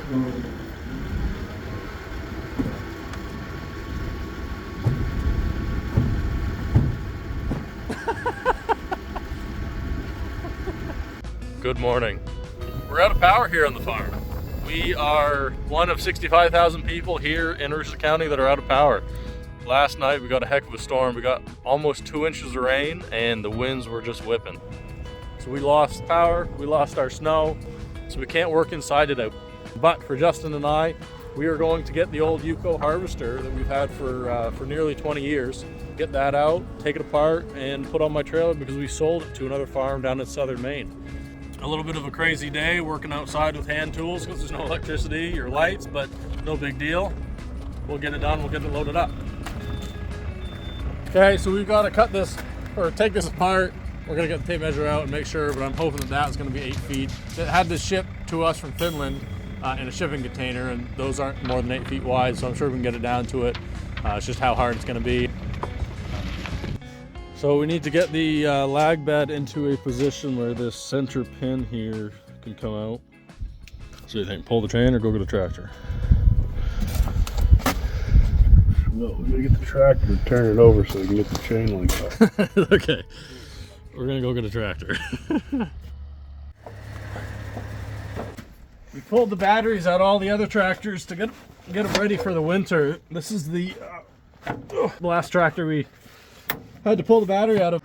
Good morning. We're out of power here on the farm. We are one of 65,000 people here in Rouge County that are out of power. Last night we got a heck of a storm. We got almost 2 inches of rain and the winds were just whipping. So we lost power, we lost our snow, so we can't work inside it out. But for Justin and I, we are going to get the old Juko harvester that we've had for nearly 20 years. Get that out, take it apart, and put on my trailer because we sold it to another farm down in southern Maine. A little bit of a crazy day working outside with hand tools because there's no electricity or lights, but no big deal. We'll get it done, we'll get it loaded up. Okay, so we've got to cut this, or take this apart. We're gonna get the tape measure out and make sure, but I'm hoping that that's gonna be 8 feet. It had this shipped to us from Finland in a shipping container, and those aren't more than 8 feet wide, so I'm sure we can get it down to it. It's just how hard it's gonna be. So we need to get the lag bed into a position where this center pin here can come out. So you think, pull the chain or go get a tractor? No, we're gonna get the tractor, turn it over so we can get the chain linked up. Okay, we're gonna go get a tractor. We pulled the batteries out of all the other tractors to get them ready for the winter. This is the last tractor we had to pull the battery out of.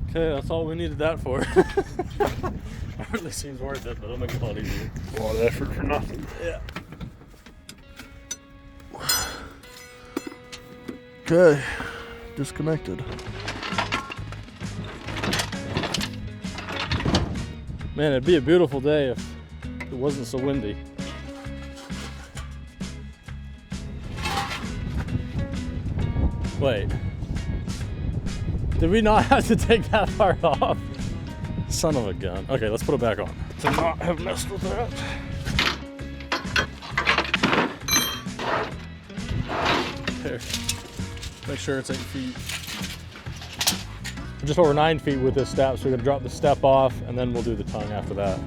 Okay, that's all we needed that for. Hardly seems worth it, but it'll make it a lot easier. A lot of effort for nothing. Yeah. Okay, disconnected. Man, it'd be a beautiful day if it wasn't so windy. Wait, did we not have to take that part off? Son of a gun. Okay, let's put it back on. To not have messed with that. There. Make sure it's 8 feet. We're just over 9 feet with this step, so we're gonna drop the step off and then we'll do the tongue after that.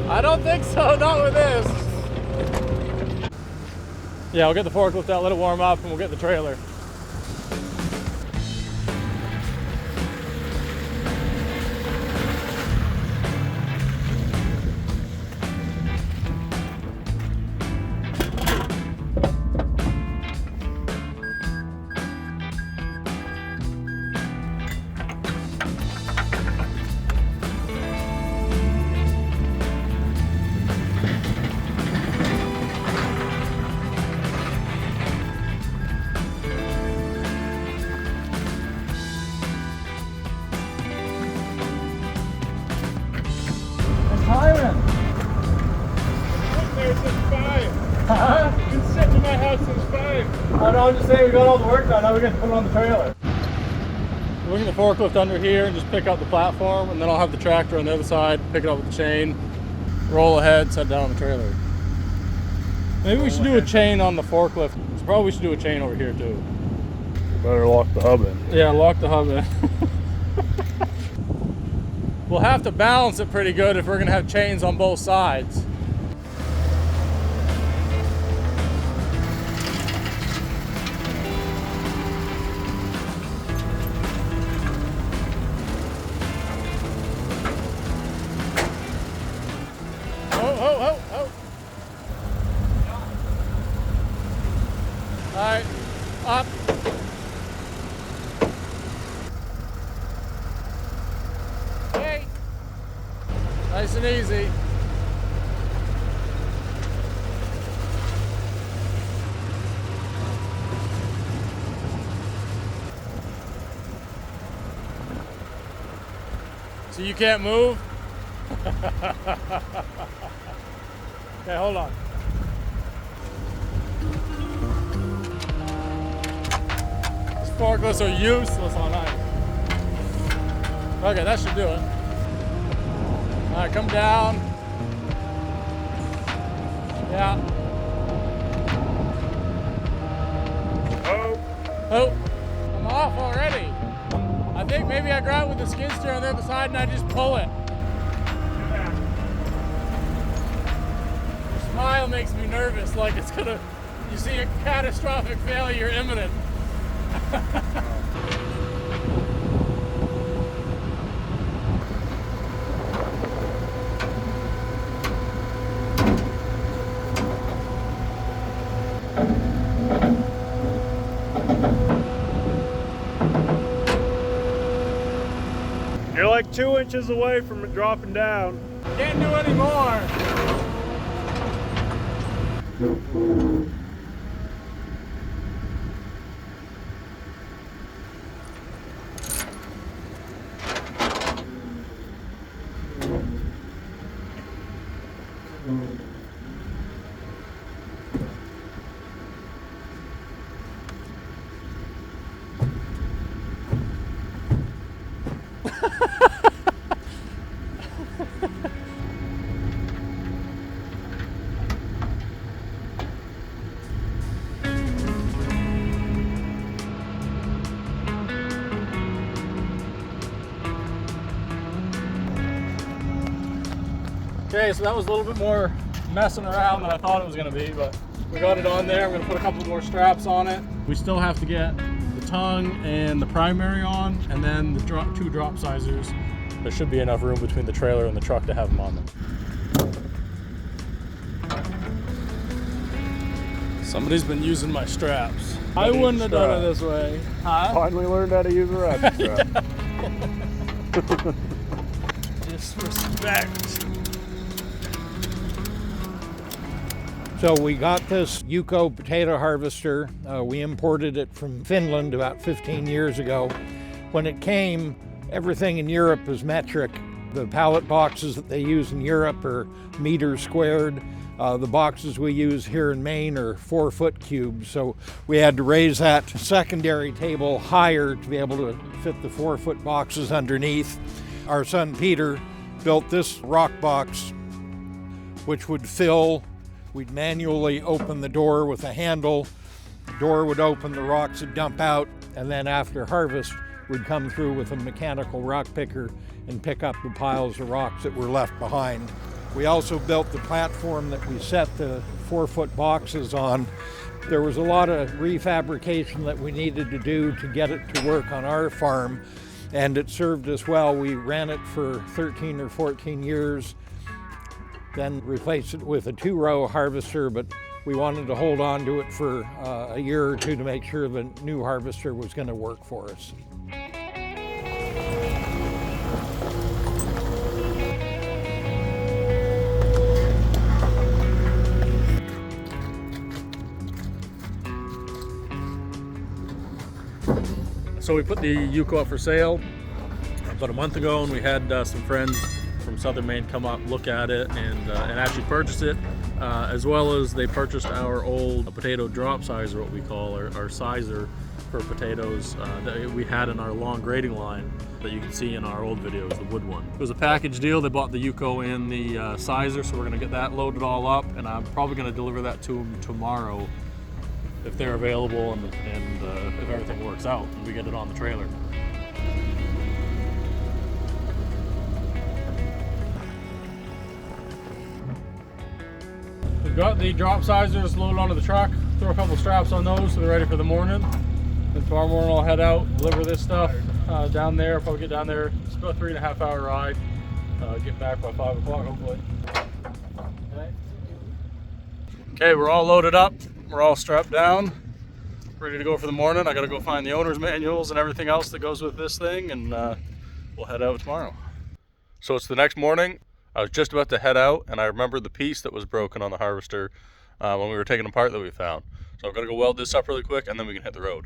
I don't think so, not with this. Yeah, we'll get the forklift out, let it warm up, and we'll get the trailer. Hiram! There since 5. Huh? You've been sitting in my house since 5. Oh no, I'm just saying we got all the work done, now we get to put it on the trailer. We're going to forklift under here and just pick up the platform, and then I'll have the tractor on the other side, pick it up with the chain, roll ahead, set it down on the trailer. Maybe we should do a chain on the forklift. So probably we should do a chain over here too. Better lock the hub in. Yeah, lock the hub in. We'll have to balance it pretty good if we're going to have chains on both sides. Oh. All right, up. Hey. Nice and easy. So you can't move? Okay, hold on. These forklifts are useless on ice. Okay, that should do it. All right, come down. Yeah. Oh, I'm off already. I think maybe I grab with the skid steer on the other side and I just pull it. Your smile makes me nervous, like it's gonna, you see a catastrophic failure imminent. You're like 2 inches away from it dropping down. Can't do any more. Okay, so that was a little bit more messing around than I thought it was going to be, but we got it on there. I'm going to put a couple more straps on it. We still have to get the tongue and the primary on, and then the two drop sizers. There should be enough room between the trailer and the truck to have them on them. Somebody's been using my straps. I wouldn't have done it this way. Huh? Finally learned how to use a ratchet strap. Disrespect. So we got this Juko potato harvester. We imported it from Finland about 15 years ago. When it came, everything in Europe is metric. The pallet boxes that they use in Europe are meters squared. The boxes we use here in Maine are 4-foot cubes. So we had to raise that secondary table higher to be able to fit the 4-foot boxes underneath. Our son Peter built this rock box, which would fill. We'd manually open the door with a handle. The door would open, the rocks would dump out, and then after harvest, we'd come through with a mechanical rock picker and pick up the piles of rocks that were left behind. We also built the platform that we set the 4-foot boxes on. There was a lot of refabrication that we needed to do to get it to work on our farm, and it served us well. We ran it for 13 or 14 years. Then replaced it with a 2-row harvester, but we wanted to hold on to it for a year or two to make sure the new harvester was going to work for us. So we put the Juko up for sale about a month ago, and we had some friends from southern Maine come up, look at it, and actually purchase it, as well as they purchased our old potato drop sizer, what we call our sizer for potatoes that we had in our long grading line that you can see in our old videos, the wood one. It was a package deal. They bought the Juko and the sizer, so we're going to get that loaded all up, and I'm probably going to deliver that to them tomorrow if they're available and if everything works out and we get it on the trailer. We've got the drop sizers loaded onto the truck. Throw a couple straps on those so they're ready for the morning. Then tomorrow morning I'll head out, deliver this stuff down there. Probably get down there. It's about a 3.5 hour ride. Get back by 5 o'clock hopefully. Okay, we're all loaded up. We're all strapped down, ready to go for the morning. I gotta go find the owner's manuals and everything else that goes with this thing, and we'll head out tomorrow. So it's the next morning. I was just about to head out, and I remembered the piece that was broken on the harvester when we were taking apart that we found. So I'm gonna go weld this up really quick, and then we can hit the road.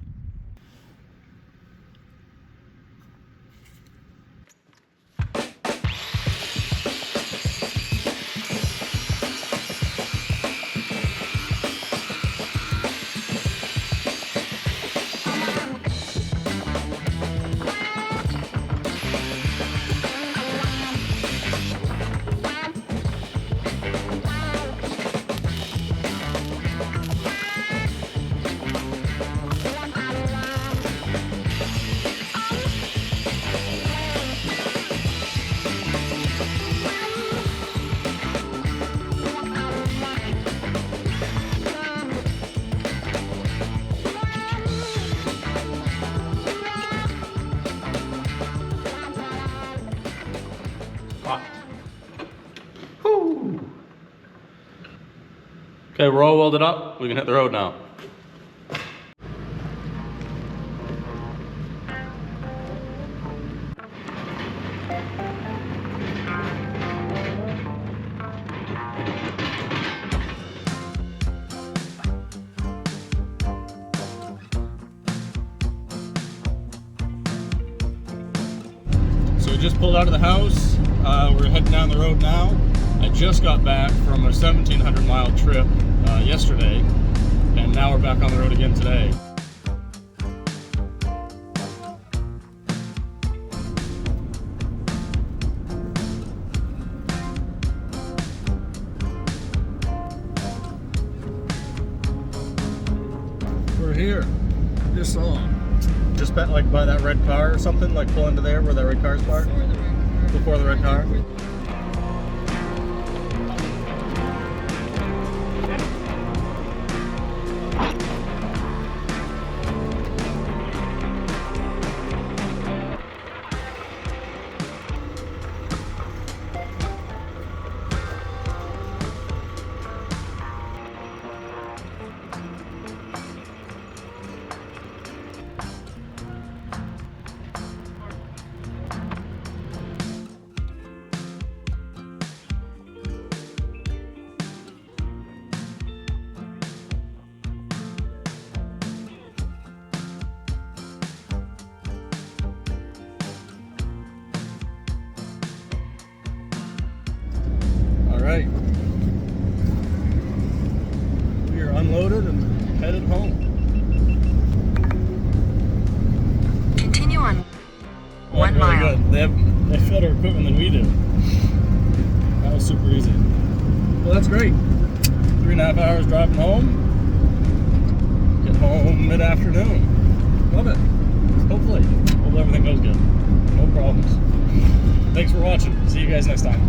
Okay, we're all welded up. We can hit the road now. So we just pulled out of the house. We're heading down the road now. I just got back from a 1,700 mile trip yesterday, and now we're back on the road again today. We're here. Just saw him. Just like by that red car or something, like pull into there where that red car's parked? Before the red car? Right. We are unloaded and headed home. Continue on 1 Really mile. good. They have better equipment than we do. That was super easy. Well, that's great. 3.5 hours driving home. Get home mid-afternoon. Love it. Hopefully. Hope everything goes good. No problems. Thanks for watching. See you guys next time.